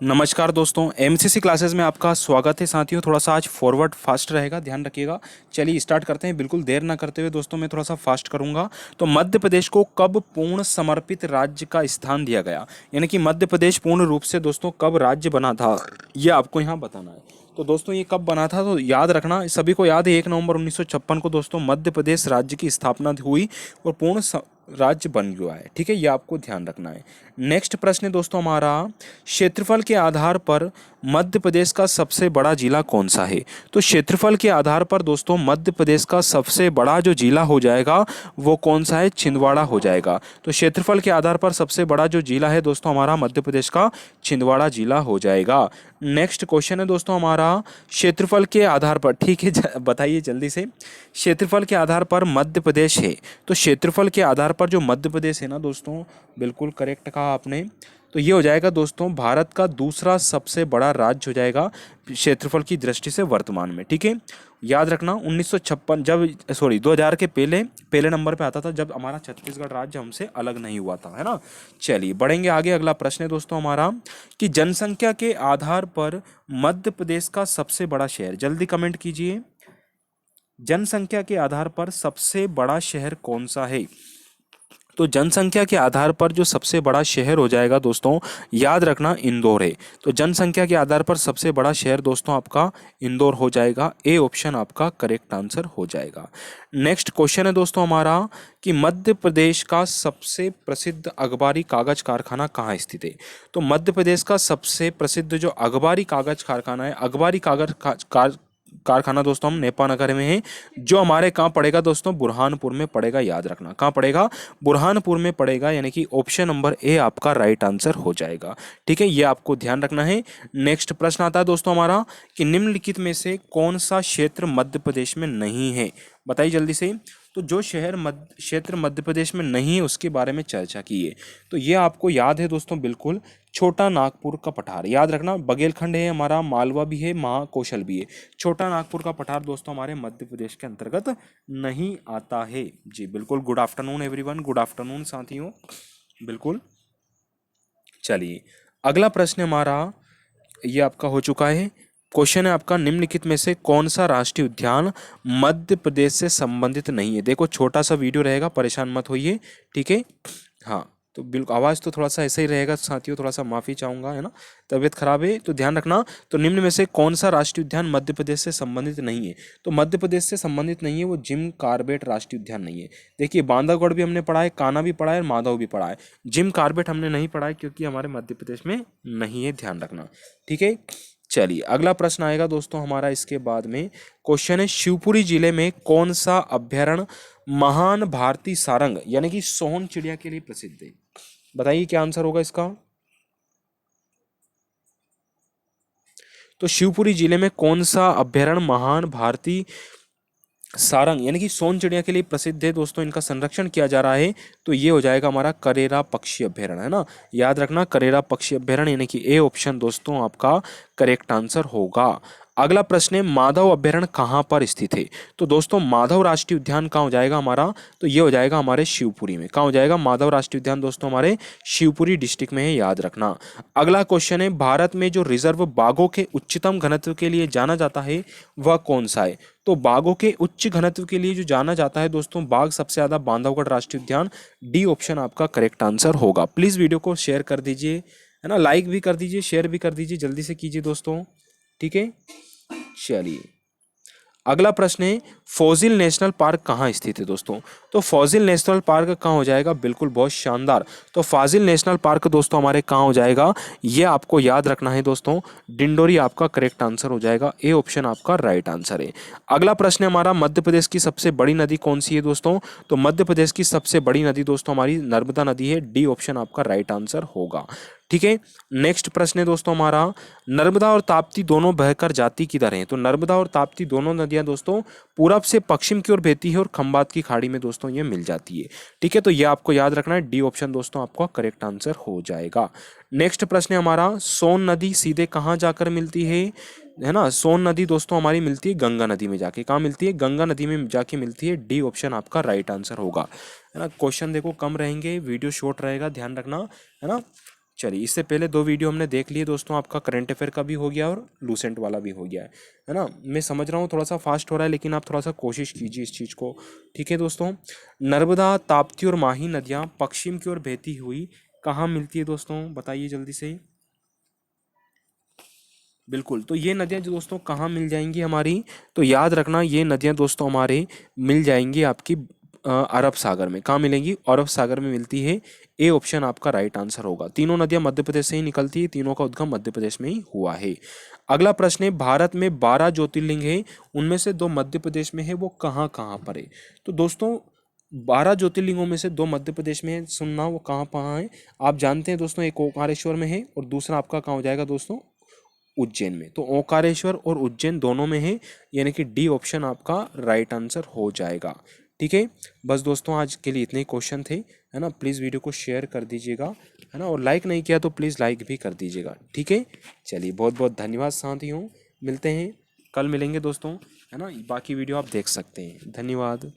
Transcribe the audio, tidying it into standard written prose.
नमस्कार दोस्तों, MCC classes में आपका स्वागत है साथियों। थोड़ा सा आज फॉरवर्ड फास्ट रहेगा, ध्यान रखिएगा। चलिए स्टार्ट करते हैं। बिल्कुल देर ना करते हुए दोस्तों मैं थोड़ा सा फास्ट करूंगा। तो मध्य प्रदेश को कब पूर्ण समर्पित राज्य का स्थान दिया गया, यानी कि मध्य प्रदेश पूर्ण रूप से दोस्तों कब राज्य बना था, ये आपको यहाँ बताना है। तो दोस्तों ये कब बना था, तो याद रखना, सभी को याद है 1 नवंबर 1956 को दोस्तों मध्य प्रदेश राज्य की स्थापना हुई और राज्य बन गया है। ठीक है, ये आपको ध्यान रखना है। नेक्स्ट प्रश्न है दोस्तों हमारा, क्षेत्रफल के आधार पर मध्य प्रदेश का सबसे बड़ा जिला कौन सा है। तो क्षेत्रफल के आधार पर दोस्तों मध्य प्रदेश का सबसे बड़ा जो जिला हो जाएगा वो कौन सा है, छिंदवाड़ा हो जाएगा। तो क्षेत्रफल के आधार पर सबसे बड़ा जो जिला है दोस्तों हमारा मध्य प्रदेश का छिंदवाड़ा जिला हो जाएगा। नेक्स्ट क्वेश्चन है दोस्तों हमारा, क्षेत्रफल के आधार पर, ठीक है बताइए जल्दी से, क्षेत्रफल के आधार पर मध्य प्रदेश है। तो क्षेत्रफल के आधार पर जो मध्य प्रदेश है ना दोस्तों, बिल्कुल करेक्ट कहा आपने। तो ये हो जाएगा दोस्तों भारत का दूसरा सबसे बड़ा राज्य हो जाएगा क्षेत्रफल की दृष्टि से वर्तमान में। ठीक है, याद रखना 1956 जब, सॉरी 2000 के पहले पहले नंबर पे आता था जब हमारा छत्तीसगढ़ राज्य हमसे अलग नहीं हुआ था, है ना। चलिए बढ़ेंगे आगे। अगला प्रश्न है दोस्तों हमारा कि जनसंख्या के आधार पर मध्य प्रदेश का सबसे बड़ा शहर, जल्दी कमेंट कीजिए, जनसंख्या के आधार पर सबसे बड़ा शहर कौन सा है। तो जनसंख्या के आधार पर जो सबसे बड़ा शहर हो जाएगा दोस्तों, याद रखना इंदौर है। तो जनसंख्या के आधार पर सबसे बड़ा शहर दोस्तों आपका इंदौर हो जाएगा। ए ऑप्शन आपका करेक्ट आंसर हो जाएगा। नेक्स्ट क्वेश्चन है दोस्तों हमारा कि मध्य प्रदेश का सबसे प्रसिद्ध अखबारी कागज कारखाना कहाँ स्थित है। तो मध्य प्रदेश का सबसे प्रसिद्ध जो अखबारी कागज कारखाना है, अखबारी कारखाना दोस्तों हम नेपा नगर में है, जो हमारे कहाँ पड़ेगा दोस्तों, बुरहानपुर में पड़ेगा। याद रखना कहाँ पड़ेगा, बुरहानपुर में पड़ेगा, यानी कि ऑप्शन नंबर ए आपका राइट आंसर हो जाएगा। ठीक है, ये आपको ध्यान रखना है। नेक्स्ट प्रश्न आता है दोस्तों हमारा कि निम्नलिखित में से कौन सा क्षेत्र मध्य प्रदेश में नहीं है, बताइए जल्दी से। तो जो क्षेत्र मध्य प्रदेश में नहीं है उसके बारे में चर्चा की है। तो ये आपको याद है दोस्तों, बिल्कुल छोटा नागपुर का पठार। याद रखना, बघेलखंड है हमारा, मालवा भी है, महाकौशल भी है। छोटा नागपुर का पठार दोस्तों हमारे मध्य प्रदेश के अंतर्गत नहीं आता है। जी बिल्कुल, good afternoon everyone, good afternoon साथियों, बिल्कुल। चलिए अगला प्रश्न हमारा ये आपका हो चुका है। क्वेश्चन है आपका, निम्नलिखित में से कौन सा राष्ट्रीय उद्यान मध्य प्रदेश से संबंधित नहीं है। देखो छोटा सा वीडियो रहेगा, परेशान मत होइए, ठीक है। हाँ, तो बिल्कुल आवाज़ तो थोड़ा सा ऐसा ही रहेगा साथियों, थोड़ा सा माफ़ी चाहूँगा, है ना, तबीयत खराब है तो ध्यान रखना। तो निम्न में से कौन सा राष्ट्रीय उद्यान मध्य प्रदेश से संबंधित नहीं है। तो मध्य प्रदेश से संबंधित नहीं है वो जिम कार्बेट राष्ट्रीय उद्यान नहीं है। देखिए बांधवगढ़ भी हमने पढ़ा है, कान्हा भी पढ़ा है और माधव भी पढ़ा है। जिम कार्बेट हमने नहीं पढ़ा है क्योंकि हमारे मध्य प्रदेश में नहीं है, ध्यान रखना, ठीक है। चलिए अगला प्रश्न आएगा दोस्तों हमारा इसके बाद में। क्वेश्चन है, शिवपुरी जिले में कौन सा अभ्यारण्य महान भारतीय सारंग यानी कि सोन चिड़िया के लिए प्रसिद्ध है। बताइए क्या आंसर होगा इसका। तो शिवपुरी जिले में कौन सा अभ्यारण्य महान भारतीय सारंग यानी कि सोन चिड़िया के लिए प्रसिद्ध है दोस्तों, इनका संरक्षण किया जा रहा है। तो ये हो जाएगा हमारा करेरा पक्षी अभ्यारण्य, है ना। याद रखना करेरा पक्षी अभ्यारण्य, यानी कि ए ऑप्शन दोस्तों आपका करेक्ट आंसर होगा। अगला प्रश्न है, माधव अभ्यारण्य कहाँ पर स्थित है। तो दोस्तों माधव राष्ट्रीय उद्यान कहाँ हो जाएगा हमारा, तो ये हो जाएगा हमारे शिवपुरी में। कहाँ हो जाएगा माधव राष्ट्रीय उद्यान दोस्तों, हमारे शिवपुरी डिस्ट्रिक्ट में है, याद रखना। अगला क्वेश्चन है, भारत में जो रिजर्व बाघों के उच्चतम घनत्व के लिए जाना जाता है वह कौन सा है। तो बाघों के उच्च घनत्व के लिए जो जाना जाता है दोस्तों, बाघ सबसे ज्यादा बांधवगढ़ राष्ट्रीय उद्यान, डी ऑप्शन आपका करेक्ट आंसर होगा। प्लीज वीडियो को शेयर कर दीजिए, है ना, लाइक भी कर दीजिए, शेयर भी कर दीजिए, जल्दी से कीजिए दोस्तों, ठीक है। चलिए अगला प्रश्न है, फॉजिल नेशनल पार्क कहाँ स्थित है दोस्तों। तो फॉजिल नेशनल पार्क कहाँ हो जाएगा, बिल्कुल बहुत शानदार। तो फाजिल नेशनल पार्क दोस्तों हमारे कहाँ हो जाएगा, ये आपको याद रखना है दोस्तों, डिंडोरी आपका करेक्ट आंसर हो जाएगा। ए ऑप्शन आपका राइट आंसर है। अगला प्रश्न है हमारा, मध्य प्रदेश की सबसे बड़ी नदी कौन सी है दोस्तों। तो मध्य प्रदेश की सबसे बड़ी नदी दोस्तों हमारी नर्मदा नदी है, डी ऑप्शन आपका राइट आंसर होगा, ठीक है। नेक्स्ट प्रश्न है दोस्तों हमारा, नर्मदा और ताप्ती दोनों बहकर जाती किधर हैं। तो नर्मदा और ताप्ती दोनों नदियां दोस्तों पूरब से पश्चिम की ओर बहती है और खंबात की खाड़ी में दोस्तों ये मिल जाती है, ठीक है। तो ये आपको याद रखना है, डी ऑप्शन दोस्तों आपका करेक्ट आंसर हो जाएगा। नेक्स्ट प्रश्न है हमारा, सोन नदी सीधे कहाँ जाकर मिलती है ना। सोन नदी दोस्तों हमारी मिलती है गंगा नदी में जाके, कहाँ मिलती है, गंगा नदी में जाके मिलती है, डी ऑप्शन आपका राइट आंसर होगा, है ना। क्वेश्चन देखो कम रहेंगे, वीडियो शॉर्ट रहेगा, ध्यान रखना, है ना। चलिए, इससे पहले 2 वीडियो हमने देख लिए दोस्तों, आपका करंट अफेयर का भी हो गया और लूसेंट वाला भी हो गया है ना। मैं समझ रहा हूँ थोड़ा सा फास्ट हो रहा है, लेकिन आप थोड़ा सा कोशिश कीजिए इस चीज़ को, ठीक है दोस्तों। नर्मदा, ताप्ती और माही नदियाँ पश्चिम की ओर बहती हुई कहाँ मिलती है दोस्तों, बताइए जल्दी से। बिल्कुल, तो ये नदियाँ जो दोस्तों कहाँ मिल जाएंगी हमारी, तो याद रखना ये नदियाँ दोस्तों हमारे मिल जाएंगी आपकी अरब सागर में। कहाँ मिलेंगी, अरब सागर में मिलती है। ए ऑप्शन आपका राइट आंसर होगा। तीनों नदियाँ मध्य प्रदेश से ही निकलती है, तीनों का उद्गम मध्य प्रदेश में ही हुआ है। अगला प्रश्न है, भारत में 12 ज्योतिर्लिंग है, उनमें से 2 मध्य प्रदेश में है, वो कहाँ कहाँ पर है। तो दोस्तों 12 ज्योतिर्लिंगों में से 2 मध्य प्रदेश में है, सुनना वो कहाँ कहाँ है। आप जानते हैं दोस्तों, एक ओंकारेश्वर में है और दूसरा आपका कहाँ हो जाएगा दोस्तों, उज्जैन में। तो ओंकारेश्वर और उज्जैन दोनों में है, यानी कि डी ऑप्शन आपका राइट आंसर हो जाएगा। ठीक है, बस दोस्तों आज के लिए इतने ही क्वेश्चन थे, है ना। प्लीज़ वीडियो को शेयर कर दीजिएगा, है ना, और लाइक नहीं किया तो प्लीज़ लाइक भी कर दीजिएगा, ठीक है। चलिए, बहुत बहुत धन्यवाद साथियों, मिलते हैं कल, मिलेंगे दोस्तों, है ना। बाकी वीडियो आप देख सकते हैं। धन्यवाद।